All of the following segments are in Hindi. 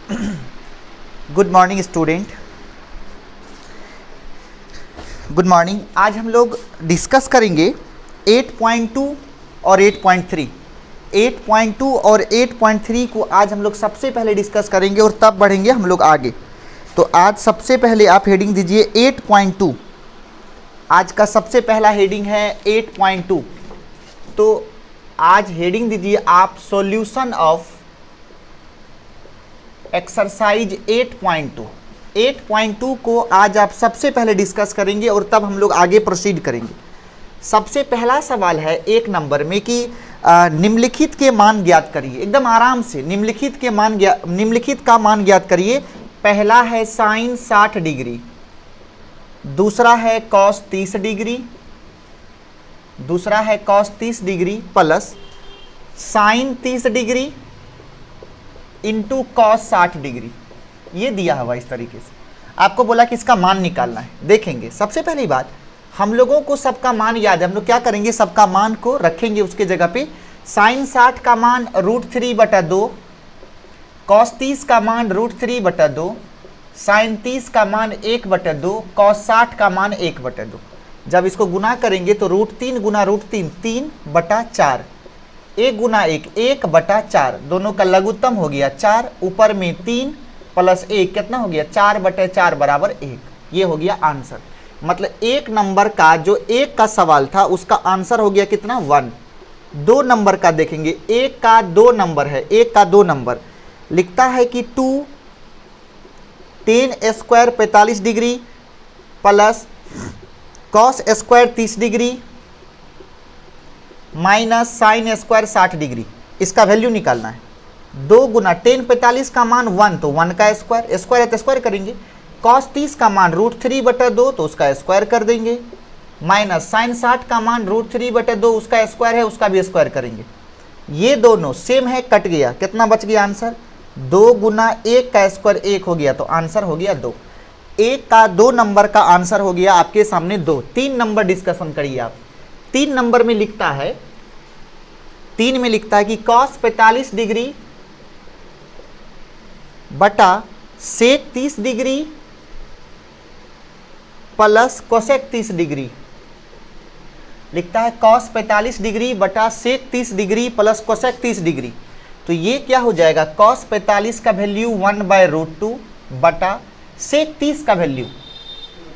Good morning student, good morning. आज हम लोग डिस्कस करेंगे 8.2 और 8.3। 8.2 और 8.3 को आज हम लोग सबसे पहले डिस्कस करेंगे और तब बढ़ेंगे हम लोग आगे। तो आज सबसे पहले आप हेडिंग दीजिए 8.2। आज का सबसे पहला हेडिंग है 8.2। तो आज हेडिंग दीजिए आप सॉल्यूशन ऑफ एक्सरसाइज 8.2। 8.2 को आज आप सबसे पहले डिस्कस करेंगे और तब हम लोग आगे प्रोसीड करेंगे। सबसे पहला सवाल है एक नंबर में कि निम्नलिखित के मान ज्ञात करिए। एकदम आराम से निम्नलिखित का मान ज्ञात करिए। पहला है साइन 60 डिग्री, दूसरा है कॉस 30 डिग्री, दूसरा है cos 30 degree plus sign 30 degree into cos 60 degree. ये दिया हुआ इस तरीके से आपको बोला कि इसका मान निकालना है। देखेंगे सबसे पहली बात, हम लोगों को सबका मान याद है। हम लोग क्या करेंगे, सबका मान को रखेंगे उसके जगह पे। साइन 60 का मान √3/2, कॉस 30 का मान √3/2, साइन 30 का मान 1/2, कॉस 60 का मान 1/2। जब इसको गुना करेंगे तो √3 गुना √3 3/4, 1 गुना 1 1/4, दोनों का लघुत्तम हो गया 4, ऊपर में 3 प्लस 1 कितना हो गया 4/4 बराबर 1। ये हो गया आंसर। मतलब एक नंबर का जो एक का सवाल था उसका आंसर हो गया कितना 1। दो नंबर का देखेंगे, एक का दो नंबर है, एक का दो नंबर लिखता है कि 2 tan square 45 degree plus cos square 30 degree minus sine square 60 degree. इसका वैल्यू निकालना है। 2 गुना tan 45 का मान 1 तो 1 का स्क्वायर, स्क्वायर है तो स्क्वायर करेंगे। cos 30 का मान √3/2 तो उसका स्क्वायर कर देंगे, माइनस साइन 60 का मान √3/2 उसका स्क्वायर है, उसका भी स्क्वायर करेंगे। ये दोनों सेम है, कट गया, कितना बच गया आंसर 2 गुना 1 का स्क्वायर 1 हो गया तो आंसर हो गया 2। एक का दो नंबर का आंसर हो गया आपके सामने 2। 3 नंबर डिस्कशन करिए आप। 3 नंबर में लिखता है, 3 में लिखता है कि cos 45 डिग्री बटा sec 30 degree plus cosec 30 degree. लिखता है cos 45 डिग्री बटा sec 30 degree plus cosec 30 degree. तो ये क्या हो जाएगा, cos 45 का वैल्यू 1/√2 बटा sec 30 का वैल्यू,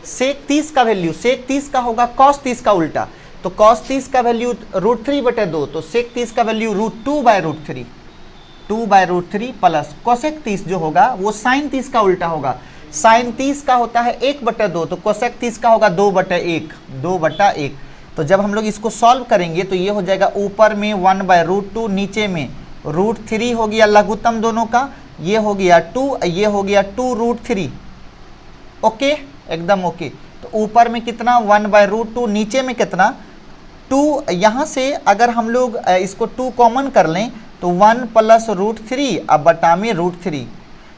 sec 30 का वैल्यू, sec 30 का होगा cos 30 का उल्टा, तो cos 30 का वैल्यू √3/2 तो sec 30 का वैल्यू √2/√3, 2/√3 प्लस कोसेक 30 जो होगा वो साइन 30 का उल्टा होगा। साइन 30 का होता है 1/2 तो कोसेक 30 का होगा 2/1। तो जब हम लोग इसको सॉल्व करेंगे तो ये हो जाएगा ऊपर में 1/√2, नीचे में √3 हो गया लघुत्तम दोनों का, ये हो गया 2, ये हो गया 2√3। ओके, एकदम ओके। तो ऊपर में कितना 1/√2, नीचे में कितना 2। यहाँ से अगर हम लोग इसको 2 कॉमन कर लें तो 1 प्लस √3 अब बटा में √3,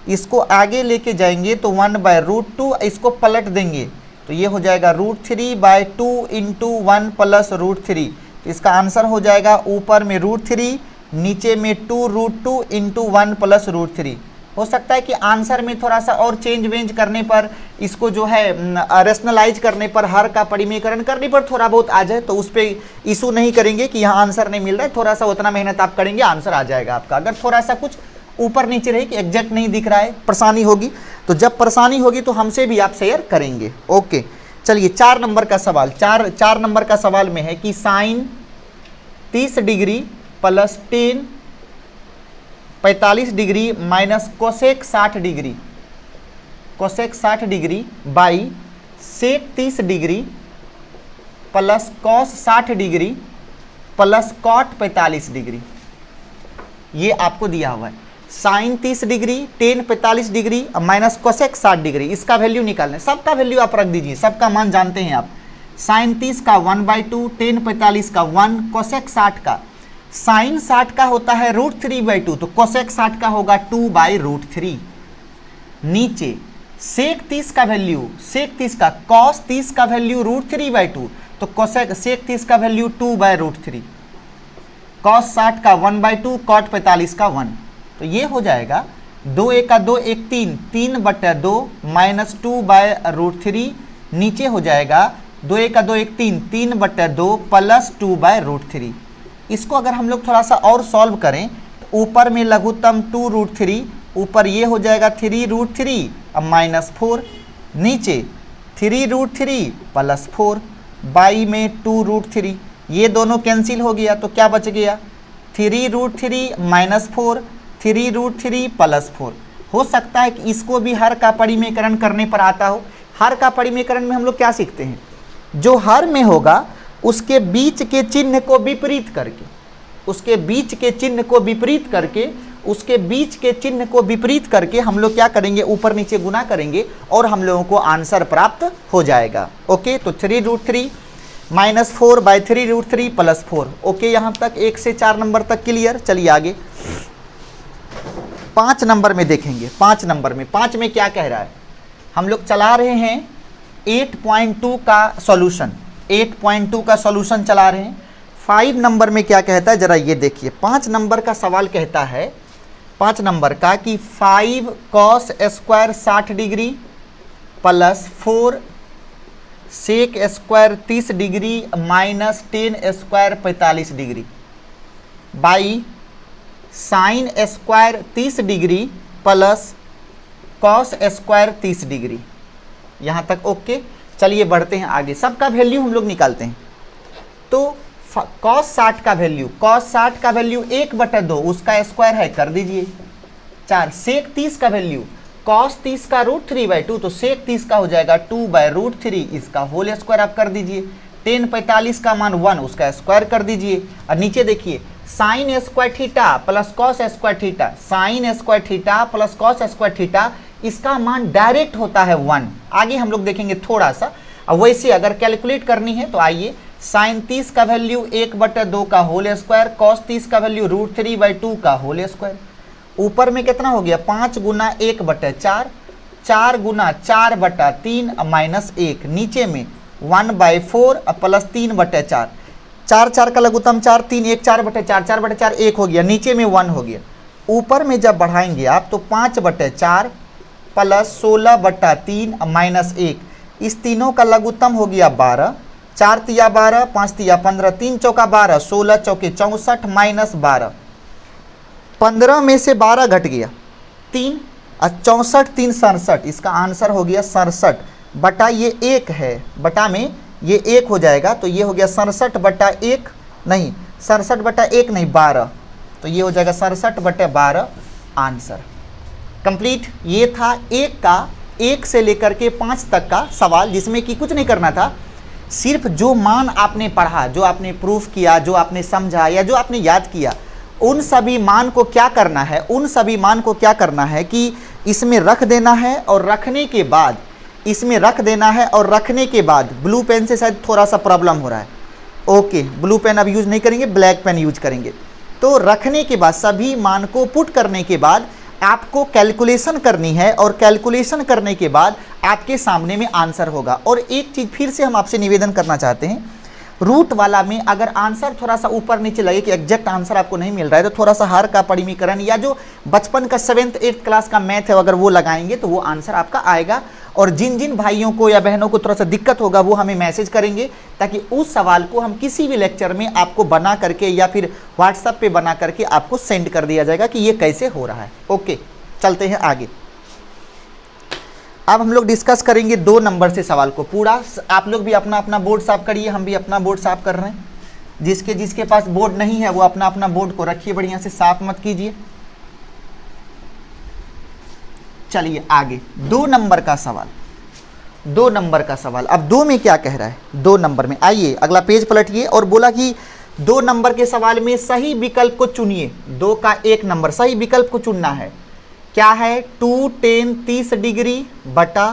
इसको आगे लेके जाएंगे तो 1/√2, इसको पलट देंगे तो ये हो जाएगा √3/2 इंटू 1 प्लस √3। तो इसका आंसर हो जाएगा ऊपर में √3, नीचे में 2√2 इंटू 1 प्लस √3। हो सकता है कि आंसर में थोड़ा सा और चेंज वेंज करने पर, इसको जो है रेशनलाइज करने पर, हर का परिमेयकरण करने पर थोड़ा बहुत आ जाए, तो उस पर इशू नहीं करेंगे कि यहाँ आंसर नहीं मिल रहा है। थोड़ा सा उतना मेहनत आप करेंगे, आंसर आ जाएगा आपका। अगर थोड़ा सा कुछ ऊपर नीचे रहे कि एग्जैक्ट नहीं दिख रहा है, परेशानी होगी, तो जब परेशानी होगी तो हमसे भी आप शेयर करेंगे। ओके, चलिए 4 नंबर का सवाल, 4 नंबर का सवाल में है कि sine 30 degree plus tan 45 degree minus cosec 60 degree, cosec 60 degree by sec 30 degree plus cos 60 degree plus cot 45 degree. ये आपको दिया हुआ है। Sine 30 degree, tan 45 degree minus cosec 60 degree, इसका वैल्यू निकालना है। सबका वैल्यू आप रख दीजिए, सबका मान जानते हैं आप। साइन 30 का 1/2, tan 45 का 1, कोसेक 60 का, साइन 60 का होता है √3/2 तो कोसेक 60 का होगा 2/√3। नीचे सेक 30 का वैल्यू, सेक 30 का कॉस 30 का वैल्यू √3/2 तो कोसेक सेक 30 का वैल्यू 2/√3, कॉस 60 का 1/2, कॉट 45 का 1। तो ये हो जाएगा 2 1 का 2 1 3, 3/2 -2/√3 नीचे हो जाएगा 2 1 का 2 1 3, 3/2 +2/√3। इसको अगर हम लोग थोड़ा सा और सॉल्व करें तो ऊपर में लघुत्तम 2√3, ऊपर ये हो जाएगा 3√3 अब -4, नीचे 3√3 +4, बाई में 2√3, ये दोनों कैंसिल हो गया तो क्या बच गया 3√3 -4, 3√3 +4। हो सकता है कि इसको भी हर का परिमेयकरण करने पर आता हो। हर का परिमेयकरण में हम लोग क्या सीखते हैं, जो हर में होगा उसके बीच के चिन्ह को विपरीत करके, उसके बीच के चिन्ह को विपरीत करके, उसके बीच के चिन्ह को विपरीत करके हम लोग क्या करेंगे, ऊपर नीचे गुना करेंगे और हम लोगों को आंसर प्राप्त हो जाएगा। ओके, तो 3√3 -4/3√3 +4। ओके, यहाँ तक 1 से 4 नंबर तक क्लियर। चलिए आगे 5 नंबर में देखेंगे। 5 नंबर में, 5 में क्या कह रहा है, हम लोग चला रहे हैं 8.2 का सॉल्यूशन, 8.2 का सॉल्यूशन चला रहे हैं। 5 नंबर में क्या कहता है जरा ये देखिए। 5 नंबर का सवाल कहता है, 5 नंबर का कि 5 cos square 60 degree +4 sec square 30 degree -10 square 45 degree by sine square 30 degree plus cos square 30 degree. यहाँ तक ओके। चलिए बढ़ते हैं आगे, सबका वैल्यू हम लोग निकालते हैं। तो कॉस 60 का वैल्यू, कॉस 60 का वैल्यू 1/2, उसका स्क्वायर है कर दीजिए 4। सेक 30 का वैल्यू, कॉस 30 का √3/2, तो सेक 30 का हो जाएगा 2/√3, इसका होल स्क्वायर आप कर दीजिए। 10 45 का मान 1, उसका स्क्वायर कर दीजिए। और नीचे देखिए sine square theta plus cos square theta, sine square theta plus cos square theta, इसका मान डायरेक्ट होता है 1। आगे हम लोग देखेंगे थोड़ा सा। अब वैसे अगर कैलकुलेट करनी है तो आइए, साइन 30 का वैल्यू 1/2 का होल स्क्वायर, कॉस 30 का वैल्यू √3/2 का होल स्क्वायर। ऊपर में कितना हो गया 5 गुना 1/4, 4 गुना 4/3 -1, नीचे में 1/4 प्लस 3/4, 4 4 का लघुत्तम 4, 3 1 4/4, 4/4 1 हो गया, नीचे में 1 हो गया। ऊपर में जब बढ़ाएंगे आप तो 5/4 प्लस 16/3 -1, इस तीनों का लघुत्तम हो गया 12, 4 तिया 12, 5 तिया 15, 3 चौका 12, 16 चौके 64 -12, 15 में से 12 घट गया 3 और 64 3 67, इसका आंसर हो गया 67 बटा ये 1 है, बटा में ये 1 हो जाएगा तो ये हो गया 67/1 नहीं, 67/1 नहीं 12, तो ये हो जाएगा 67/12 आंसर कंप्लीट। ये था 1 से लेकर के 5 तक का सवाल, जिसमें कि कुछ नहीं करना था, सिर्फ जो मान आपने पढ़ा, जो आपने प्रूफ किया, जो आपने समझा या जो आपने याद किया, उन सभी मान को क्या करना है, उन सभी मान को क्या करना है कि इसमें रख देना है, और रखने के बाद इसमें रख देना है, और रखने के बाद ब्लू पेन से शायद थोड़ा सा प्रॉब्लम हो रहा है। ओके, ब्लू पेन अब यूज़ नहीं करेंगे, ब्लैक पेन यूज करेंगे। तो रखने के बाद सभी मान को पुट करने के बाद आपको कैलकुलेशन करनी है, और कैलकुलेशन करने के बाद आपके सामने में आंसर होगा। और एक चीज़ फिर से हम आपसे निवेदन करना चाहते हैं, रूट वाला में अगर आंसर थोड़ा सा ऊपर नीचे लगे कि एग्जैक्ट आंसर आपको नहीं मिल रहा है, तो थोड़ा सा हर का परिमीकरण या जो बचपन का 7th 8th क्लास का मैथ है अगर वो लगाएंगे तो वो आंसर आपका आएगा। और जिन जिन भाइयों को या बहनों को थोड़ा सा दिक्कत होगा वो हमें मैसेज करेंगे, ताकि उस सवाल को हम किसी भी लेक्चर में आपको बना करके या फिर व्हाट्सएप पे बना करके आपको सेंड कर दिया जाएगा कि ये कैसे हो रहा है। ओके, चलते हैं आगे। अब हम लोग डिस्कस करेंगे 2 नंबर से सवाल को पूरा। आप लोग भी अपना अपना बोर्ड साफ करिए, हम भी अपना बोर्ड साफ कर रहे हैं। जिसके पास बोर्ड नहीं है वो अपना अपना बोर्ड को रखिए, बढ़िया से साफ मत कीजिए। चलिए आगे 2 नंबर का सवाल, 2 नंबर का सवाल। अब 2 में क्या कह रहा है, 2 नंबर में आइए अगला पेज पलटिए, और बोला कि 2 नंबर के सवाल में सही विकल्प को चुनिए। 2 का 1 नंबर सही विकल्प को चुनना है। क्या है 2 tan 30 डिग्री बटा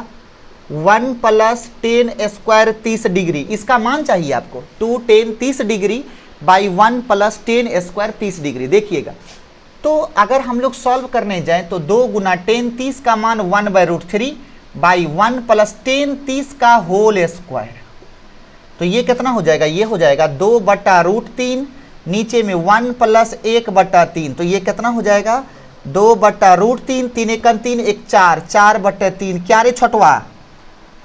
1 + tan स्क्वायर 30 डिग्री, इसका मान चाहिए आपको। 2 tan 30 degree by 1 + tan square 30 degree. देखिएगा, तो अगर हम लोग सॉल्व करने जाएं तो 2 गुना tan 30 का मान 1/√3 बाई 1 + tan 30 का होल स्क्वायर, तो ये कितना हो जाएगा, ये हो जाएगा 2/√3, नीचे में 1 + 1/3, तो ये कितना हो जाएगा 2/√3, 3 एकम 3, 1 4, 4/3, क्या रे छोटवा,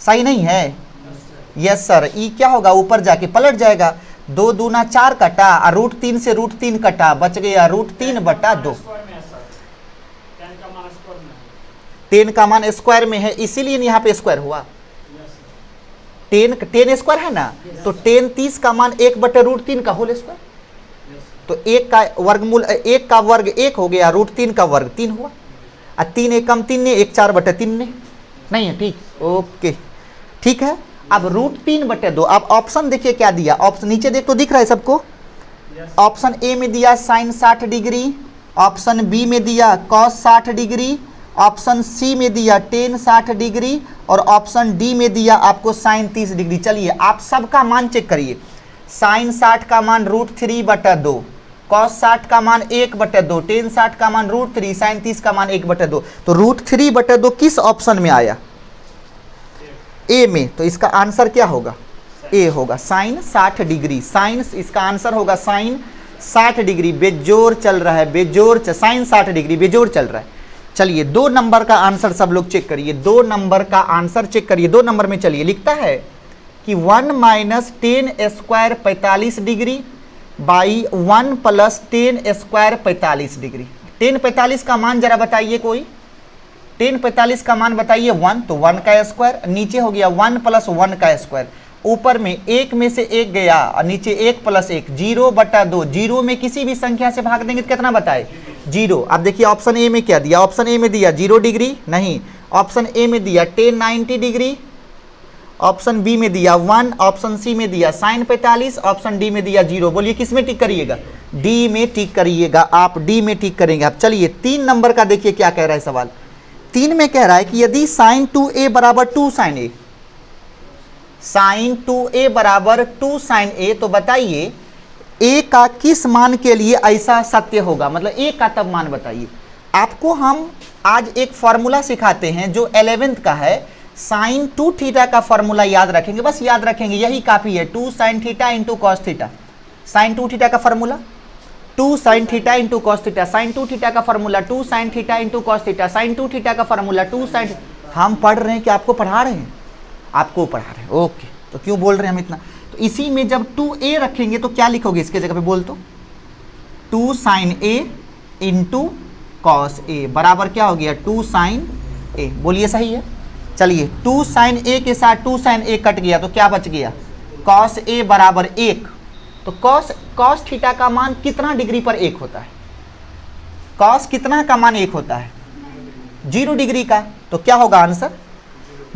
सही नहीं है? यस सर, ई क्या होगा, ऊपर जाके पलट जाएगा, 2 दूना 4 कटा और √3 से √3 कटा, बच गया √3/2। 10 का मान स्क्वायर में है, इसीलिए यहाँ पे स्क्वायर हुआ। 10 स्क्वायर है ना, तो 10 30 का मान 1/√3 का होल स्क्वायर, तो 1 का वर्गमूल 1 का वर्ग 1 हो गया, √3 का वर्ग 3 हुआ, और 3 एकम 3 ने 1 4/3 ने, नहीं है? ठीक, ओके ठीक है। अब √3/2, अब ऑप्शन देखिए क्या दिया, ऑप्शन नीचे देख तो दिख रहा है सबको। ऑप्शन ए में दिया साइन 60 डिग्री, ऑप्शन बी में दिया कॉस 60 डिग्री, ऑप्शन सी में दिया टेन 60 डिग्री, और ऑप्शन डी में दिया आपको साइन 30 डिग्री। चलिए आप सबका मान चेक करिए। साइन 60 का मान √3/2, कॉस 60 का मान 1/2, टेन 60 का मान √3, साइन 30 का मान 1/2। तो √3/2 किस ऑप्शन में आया? ए में। तो इसका आंसर क्या होगा? ए होगा, साइन 60 डिग्री। साइन, इसका आंसर होगा साइन 60 डिग्री। बेजोर चल रहा है, बेजोर, साइन 60 डिग्री बेजोर चल रहा है। चलिए 2 नंबर का आंसर सब लोग चेक करिए, 2 नंबर का आंसर चेक करिए। 2 नंबर में चलिए, लिखता है कि 1 - 10² 45 डिग्री बाई 1 + 10² 45 डिग्री। 10 45 का मान जरा बताइए कोई, 10 45 का मान बताइए 1, तो 1 का स्क्वायर, नीचे हो गया 1 + 1 का स्क्वायर, ऊपर में 1 में से 1 गया और नीचे 1 + 1, 0/2। 0 में किसी भी संख्या से भाग देंगे तो कितना बताए? 0। अब देखिए ऑप्शन ए में क्या दिया, ऑप्शन ए में दिया 0 डिग्री, नहीं, ऑप्शन ए में दिया टेन 90 डिग्री, ऑप्शन बी में दिया 1, ऑप्शन सी में दिया साइन 45, ऑप्शन डी में दिया 0। बोलिए किस में टिक करिएगा? डी में टिक करिएगा, आप डी में टिक करेंगे। अब चलिए 3 नंबर का देखिए क्या कह रहा है सवाल। 3 में कह रहा है कि यदि sine 2a = 2 sine a, sine 2a = 2 sine a, तो बताइए a का किस मान के लिए ऐसा सत्य होगा, मतलब a का तब मान बताइए। आपको हम आज एक फॉर्मूला सिखाते हैं जो 11th का है, साइन 2 थीटा का फॉर्मूला याद रखेंगे, बस याद रखेंगे, यही काफ़ी है। 2 sin theta × cos theta, sine 2 theta का formula 2 sin theta × cos theta, sine 2 theta का formula 2 sin theta × cos theta, sine 2 theta का फॉर्मूला 2 sin। हम पढ़ रहे हैं कि आपको पढ़ा रहे हैं? आपको पढ़ा रहे हैं, ओके। तो क्यों बोल रहे हैं हम इतना? तो इसी में जब 2a रखेंगे तो क्या लिखोगे इसके जगह पे, बोल तो 2 sin a × cos a बराबर क्या हो गया? 2 sin a। बोलिए सही है? चलिए 2 sin a के साथ 2 sin a कट गया तो क्या बच गया? cos a = 1। तो cos थीटा का मान कितना डिग्री पर 1 होता है? cos कितना का मान 1 होता है? 0 डिग्री का। तो क्या होगा आंसर?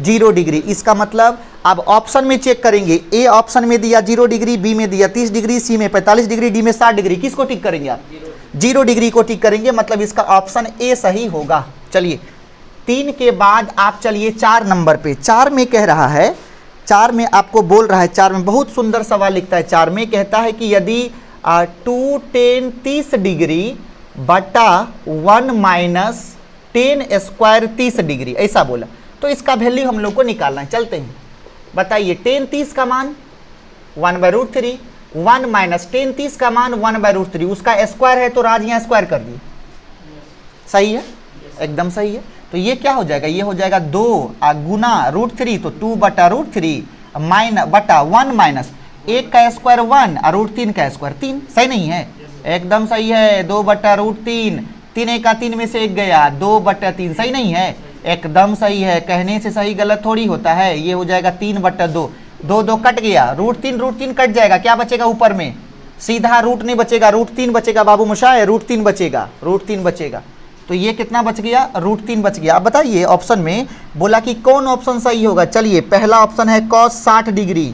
0 डिग्री। इसका मतलब अब ऑप्शन में चेक करेंगे, ए ऑप्शन में दिया 0 डिग्री, बी में दिया 30 डिग्री, सी में 45 डिग्री, डी में 60 डिग्री। किसको टिक करेंगे आप? 0 डिग्री को टिक करेंगे, मतलब इसका ऑप्शन ए सही होगा। चलिए 3 के बाद आप चलिए 4 नंबर पे। 4 में कह रहा है, 4 में आपको बोल रहा है, 4 में बहुत सुंदर सवाल लिखता है। 4 में कहता है कि यदि 2 tan 30 डिग्री बटा 1 - 10² 30 डिग्री, ऐसा बोला, तो इसका वैल्यू हम लोग को निकालना है। चलते हैं, बताइए tan 30 का मान 1/√3, 1 - tan 30 का मान 1/√3, उसका स्क्वायर है तो राज यहाँ स्क्वायर कर दिए। सही है? एकदम सही है। तो ये क्या हो जाएगा? ये हो जाएगा 2 गुना √3, तो 2/√3 बटा 1 - 1 का स्क्वायर 1 और √3 का स्क्वायर 3। सही नहीं है? एकदम सही है। 2/√3, 3 का 3 में से 1 गया, 2/3। सही नहीं है? एकदम सही है। कहने से सही गलत थोड़ी होता है। ये हो जाएगा 3/2, 2 कट गया, √3 कट जाएगा, क्या बचेगा ऊपर में? सीधा रूट नहीं बचेगा, √3 बचेगा। बाबू मुशाए √3 बचेगा, √3 बचेगा। तो ये कितना बच गया? √3 बच गया। अब बताइए ऑप्शन में बोला कि कौन ऑप्शन सही होगा। चलिए पहला ऑप्शन है cos 60 डिग्री,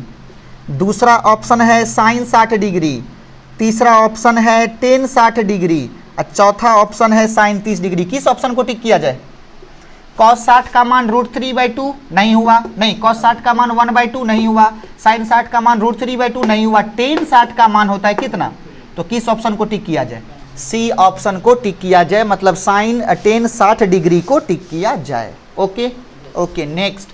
दूसरा ऑप्शन है साइन 60 डिग्री, तीसरा ऑप्शन है टेन 60 डिग्री और चौथा ऑप्शन है साइन 30 डिग्री। किस ऑप्शन को टिक किया जाए? cos 60 का मान √3/2 नहीं हुआ, नहीं, cos 60 का मान 1/2 नहीं हुआ, साइन 60 का मान √3/2 नहीं हुआ, टेन 60 का मान होता है कितना? तो किस ऑप्शन को टिक किया जाए? सी ऑप्शन को टिक किया जाए, मतलब साइन टेन 60 डिग्री को टिक किया जाए। Okay okay. नेक्स्ट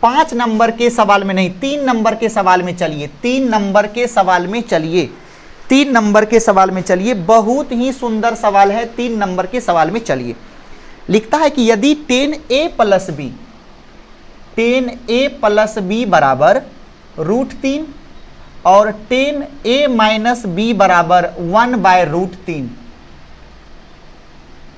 5 नंबर के सवाल में नहीं, 3 नंबर के सवाल में चलिए। 3 नंबर के सवाल में चलिए। 3 नंबर के सवाल में चलिए, बहुत ही सुंदर सवाल है। 3 नंबर के सवाल में चलिए, लिखता है कि यदि 10a प्लस बी बराबर √3 और 10a माइनस बी बराबर 1/√3,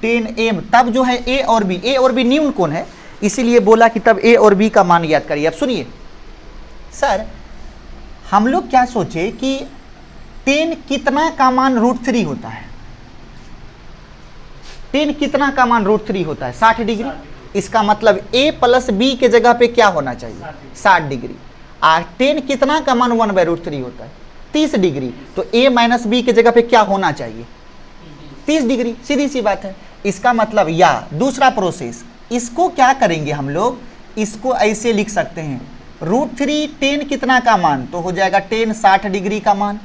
10a तब जो है a और b न्यून कोण है, इसीलिए बोला कि तब a और b का मान याद करिए। अब सुनिए सर, हम लोग क्या सोचे कि 10 कितना का मान √3 होता है, 10 कितना का मान √3 होता है 60 डिग्री। इसका मतलब a प्लस b के जगह पे क्या होना चाहिए 60 डिग्री। 10 कितना का मान 1/√3 होता है 30 डिग्री, तो a माइनस b के जगह पे क्या होना चाहिए 30 डिग्री, सीधी सी बात है। इसका मतलब, या दूसरा प्रोसेस, इसको क्या करेंगे हम लोग, इसको ऐसे लिख सकते हैं √3 10 कितना का मान, तो हो जाएगा 10 60 डिग्री का मान,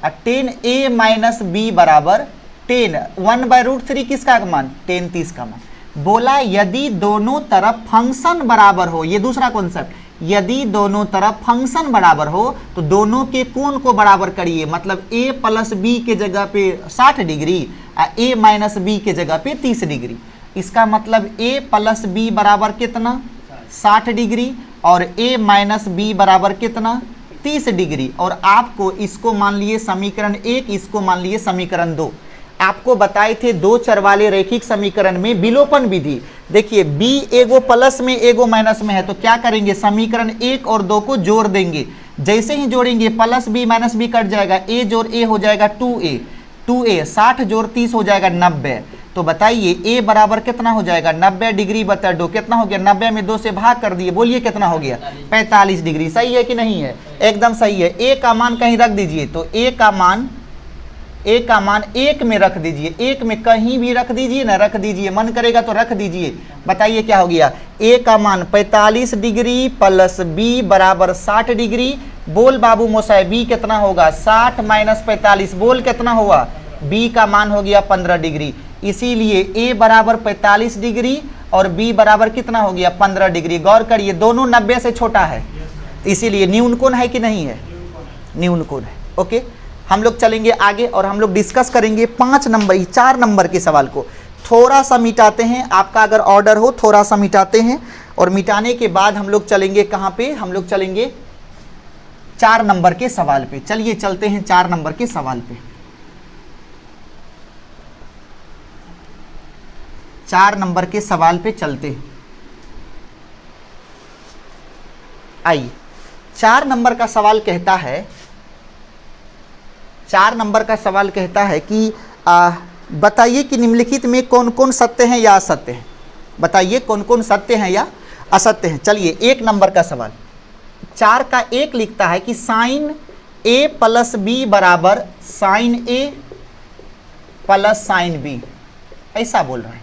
और 10a माइनस b बराबर 10 1/√3 किसका मान 10 30 का मान। बोला यदि दोनों तरफ फंक्शन बराबर हो, ये दूसरा कॉन्सेप्ट, यदि दोनों तरफ फंक्शन बराबर हो तो दोनों के कोण को बराबर करिए, मतलब a प्लस b के जगह पे 60 डिग्री और a माइनस b के जगह पे 30 डिग्री। इसका मतलब a प्लस b बराबर कितना 60 डिग्री और a माइनस b बराबर कितना 30 डिग्री। और आपको इसको मान लिए समीकरण 1, इसको मान लिए समीकरण 2। आपको बताए थे दो चर वाले रैखिक समीकरण में विलोपन विधि। देखिए b एगो प्लस में एगो माइनस में है, तो क्या करेंगे समीकरण 1 और 2 को जोड़ देंगे। जैसे ही जोड़ेंगे plus b minus b cut जाएगा, a जोड़ a हो जाएगा 2a, 60 जोड़ 30 हो जाएगा 90। तो बताइए a बराबर कितना हो जाएगा 90 डिग्री बटा 2, कितना हो गया 90 में 2 से भाग कर दिए, बोलिए कितना हो गया 45 डिग्री। सही है कि नहीं है, एकदम सही है। a का मान कहीं रख दीजिए, तो a का मान 1 में रख दीजिए, 1 में कहीं भी रख दीजिए ना, रख दीजिए, मन करेगा तो रख दीजिए। बताइए क्या हो गया, a का मान 45 डिग्री प्लस b बराबर 60 डिग्री। बोल बाबू मोसाई b कितना होगा 60 माइनस 45, बोल कितना हुआ, b का मान हो गया 15 डिग्री। इसीलिए a बराबर 45 डिग्री और b बराबर कितना हो गया 15 डिग्री। गौर करिए दोनों 90 से छोटा है, इसीलिए न्यून कोण है कि नहीं है, न्यून कोण है। ओके, हम लोग चलेंगे आगे और हम लोग डिस्कस करेंगे 4 नंबर के सवाल को। थोड़ा सा मिटाते हैं, आपका अगर ऑर्डर हो थोड़ा सा मिटाते हैं, और मिटाने के बाद हम लोग चलेंगे कहाँ पे, हम लोग चलेंगे 4 नंबर के सवाल पे। चलिए चलते हैं 4 नंबर के सवाल पे। 4 नंबर के सवाल पे चलते हैं। आइए, 4 नंबर का सवाल कहता है, 4 नंबर का सवाल कहता है कि बताइए कि निम्नलिखित में कौन कौन सत्य हैं या असत्य हैं। बताइए कौन कौन सत्य हैं या असत्य हैं। चलिए 1 नंबर का सवाल, 4 का 1 लिखता है कि साइन a प्लस बी बराबर sine a plus sine B. ऐसा बोल रहा है,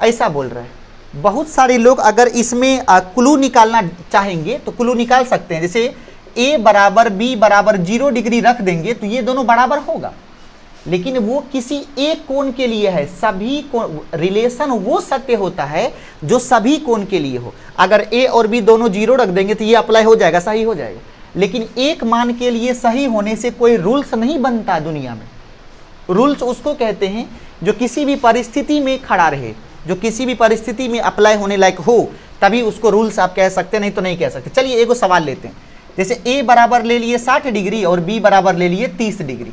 ऐसा बोल रहा है। बहुत सारे लोग अगर इसमें क्लू निकालना चाहेंगे तो क्लू निकाल सकते हैं। जैसे a बराबर b बराबर 0 डिग्री रख देंगे तो ये दोनों बराबर होगा, लेकिन वो किसी एक कोण के लिए है। सभी कोण, रिलेशन वो सत्य होता है जो सभी कोण के लिए हो। अगर a और b दोनों 0 रख देंगे तो ये अप्लाई हो जाएगा, सही हो जाएगा। लेकिन एक मान के लिए सही होने से कोई रूल्स नहीं बनता दुनिया में। रूल्स उसको कहते हैं जो किसी भी परिस्थिति में खड़ा रहे, जो किसी भी परिस्थिति में अप्लाई होने लायक हो, तभी उसको रूल्स आप कह सकते, नहीं तो नहीं कह सकते। चलिए एक सवाल लेते हैं। जैसे a बराबर ले लिए 60 डिग्री और b बराबर ले लिए 30 डिग्री,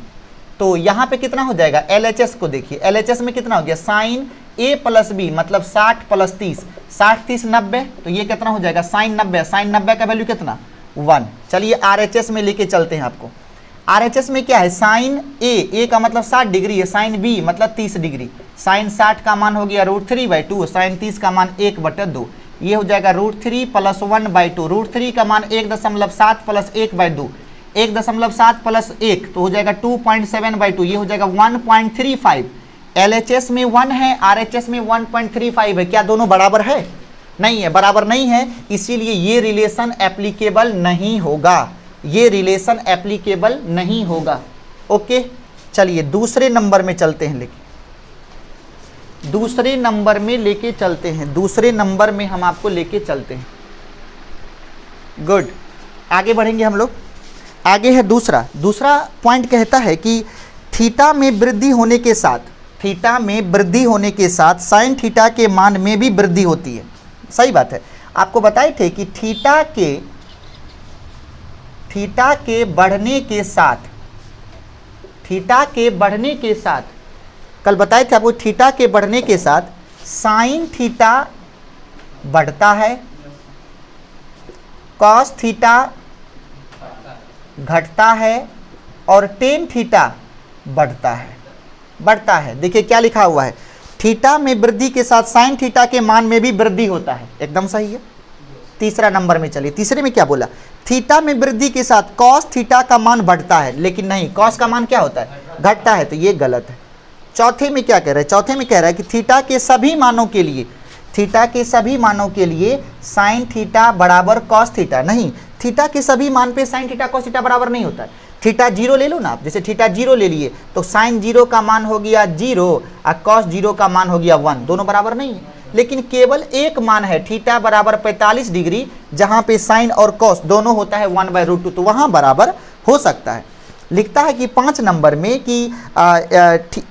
तो यहाँ पे कितना हो जाएगा LHS को देखिए। LHS में कितना हो गया साइन a प्लस b, मतलब 60 प्लस 30, 60 30 90, तो ये कितना हो जाएगा साइन 90। साइन 90 का वैल्यू कितना 1। चलिए RHS में लेके चलते हैं आपको। RHS में क्या है, साइन a का मतलब 60 डिग्री है, साइन b मतलब 30 डिग्री। साइन 60 का मान हो गया √3/2, साइन 30 का मान 1/2, ये हो जाएगा √3 प्लस 1/2। √3 का मान 1.7 प्लस 1/2, 1.7 प्लस 1 तो हो जाएगा 2.7/2, ये हो जाएगा 1.35। LHS में 1 है, RHS में 1.35 है। क्या दोनों बराबर है, नहीं है, बराबर नहीं है, इसीलिए ये रिलेशन एप्लीकेबल नहीं होगा, ये रिलेशन एप्लीकेबल नहीं होगा। ओके, चलिए दूसरे नंबर में चलते हैं, लेके दूसरे नंबर में लेके चलते हैं, दूसरे नंबर में हम आपको लेके चलते हैं। गुड, आगे बढ़ेंगे हम लोग। आगे है दूसरा पॉइंट कहता है कि थीटा में वृद्धि होने के साथ, थीटा में वृद्धि होने के साथ साइन थीटा के मान में भी वृद्धि होती है। सही बात है, आपको बताए थे कि थीटा के बढ़ने के साथ, थीटा के बढ़ने के साथ, कल बताए थे आपको, थीटा के बढ़ने के साथ साइन थीटा बढ़ता है, कॉस थीटा घटता है और टेन थीटा बढ़ता है। देखिए क्या लिखा हुआ है, थीटा में वृद्धि के साथ साइन थीटा के मान में भी वृद्धि होता है। एकदम सही है। तीसरा नंबर में चलिए, तीसरे में क्या बोला, थीटा में वृद्धि के साथ कॉस थीटा का मान बढ़ता है, लेकिन नहीं, कॉस का मान क्या होता है, घटता है, तो ये गलत है। चौथे में क्या कह रहा है, चौथे में कह रहा है कि थीटा के सभी मानों के लिए, थीटा के सभी मानों के लिए साइन थीटा बराबर कॉस थीटा, नहीं, थीटा के सभी मान पे साइन थीटा कॉस थीटा बराबर नहीं होता है। थीटा जीरो ले लो ना आप, जैसे थीटा जीरो ले लिए तो साइन जीरो का मान हो गया जीरो और कॉस जीरो का मान हो गया 1, दोनों बराबर नहीं है। लेकिन केवल एक मान है थीटा बराबर 45 डिग्री, जहाँ पे साइन और कॉस दोनों होता है 1/√2, तो वहाँ बराबर हो सकता है। लिखता है कि 5 नंबर में कि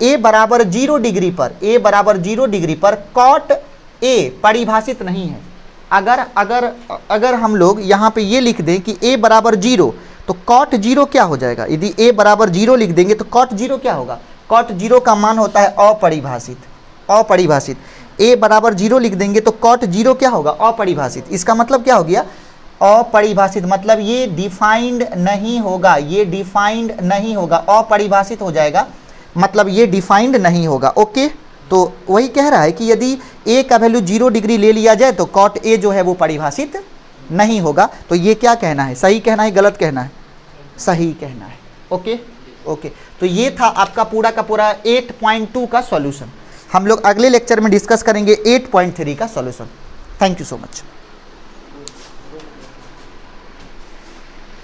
ए बराबर 0 डिग्री पर, ए बराबर 0 डिग्री पर कॉट ए परिभाषित नहीं है। अगर हम लोग यहाँ पे ये लिख दें कि ए बराबर 0, तो कॉट 0 क्या हो जाएगा, यदि ए बराबर 0 लिख देंगे तो कॉट 0 क्या होगा, कॉट 0 का मान होता है अपरिभाषित। ए बराबर 0 लिख देंगे तो कॉट 0 क्या होगा, अपरिभाषित। इसका मतलब क्या हो गया, अपरिभाषित, मतलब ये डिफाइंड नहीं होगा, ये डिफाइंड नहीं होगा, अपरिभाषित हो जाएगा, मतलब ये डिफाइंड नहीं होगा। ओके, तो वही कह रहा है कि यदि ए का वैल्यू 0 डिग्री ले लिया जाए तो कॉट ए जो है वो परिभाषित नहीं होगा। तो ये क्या कहना है, सही कहना है, गलत कहना है, सही कहना है। ओके, तो ये था आपका पूरा का पूरा 8.2 का सॉल्यूशन। हम लोग अगले लेक्चर में डिस्कस करेंगे 8.3 का solution. Thank you so much.